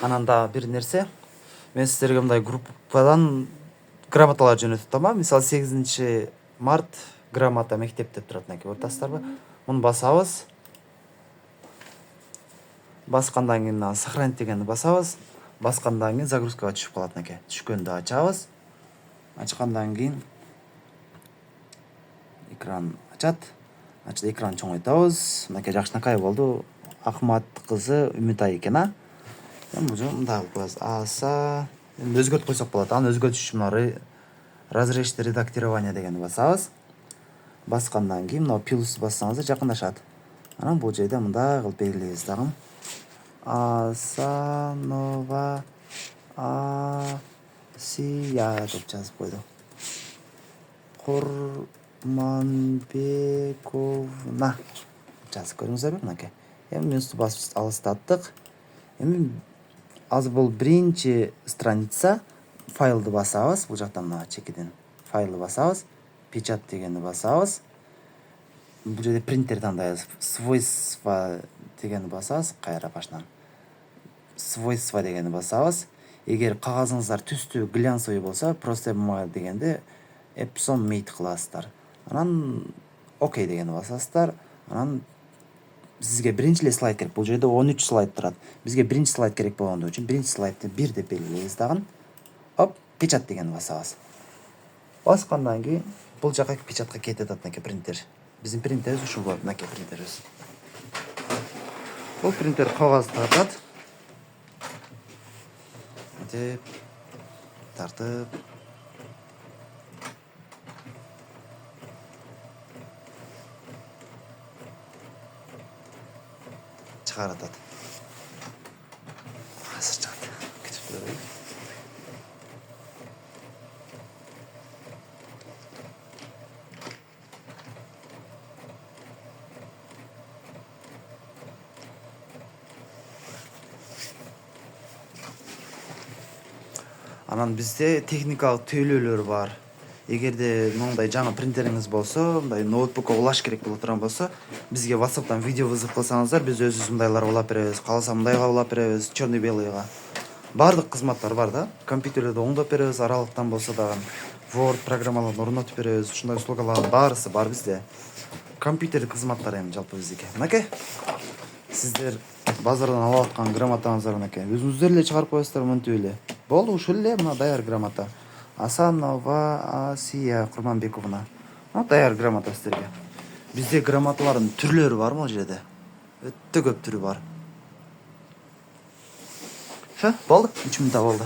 Анан да бир нерсе, мен сиздерге мындай группадан грамоталар жөнөтүп атам. Мисалы 8 март грамота мектепте турат, мынакей көрүп Муну басабыз. Баскандан кийин сохранить дегенди басабыз. Баскандан кийин загрузкага түшүп калат мынакей. Түшкөндө ачабыз. Ачкандан кийин экран ачат. Ачты экран чоңойтабыз. Мынакей жакшынакай болду. Акмат кызы Үмүтай экен, а? Бул мындай кылып коебуз. Аса өзгөртүп койсок болот. Аны өзгөртүш үчүн разрешить редактирование дегенди басабыз. Баскандан кийин мына плюс бассаңыздар жакындашат. Анан бул жерде мындай кылып белгилейбиз дагы. Асанова Асия деп жазып койдук. Курманбековна жазып көрүңүздарбы мынакей. Эми плюсту басып алыстаттык. Эми азыр бул биринчи страница. Файлды басабыз. Бул жактан мына чекиден файлды басабыз. Печат дегенди басабыз. Бул жерде принтер тандайбыз. Свойства дегенди басабыз. Кайра башынан. Свойства дегенди басабыз. Эгер кагазыңыздар түстүү глянцевый болсо, просто бумага дегенде Epson Mate кыласыздар. Анан окей дегенди басасыздар. Анан сизге биринчи эле слайд керек. Бул жерде 13 слайд турат. Бизге биринчи слайд керек болгондугу үчүн биринчи слайдты 1 деп белгилейбиз дагы. Оп, печат дегенди басабыз. Баскандан кийин бул жака печатка кетип атат мынакей принтер. Биздин принтерибиз ушул болот, мынакей принтерибиз. Бул принтер кагаз тартат. Деп тартып чыгаратат. Азыр чыгат. Кетип турайбы? Анан бизде техникалык тейлөөлөр бар. Эгерде мындай жаңы принтериңиз болсо, мындай ноутбукка улаш керек боло турган болсо, бизге WhatsApp'тан видео вызов кылсаңыздар, биз өзүбүз мындайлар улап беребиз. Кааласа мындайга улап беребиз, черный-белыйга. Бардык кызматтар бар да. Компьютерлерди оңдоп беребиз, аралыктан болсо дагы. Word программаларын орнотуп беребиз. Ушундай услугалардын баарысы бар бизде. Компьютер кызматтары эми жалпы биздики. Мынакей. Сиздер базардан алып аткан грамотаңыздар мынакей. Өзүңүздөр эле чыгарып коесуздар монтип эле. Болду, ушул эле мына даяр грамота. Асанова Асия Курманбековна. Даяр грамота сиздерге. Бизде грамоталардын түрлөрү бар могу жерде. Өтө көп түрү бар. Болду, 3 мүнөт болду.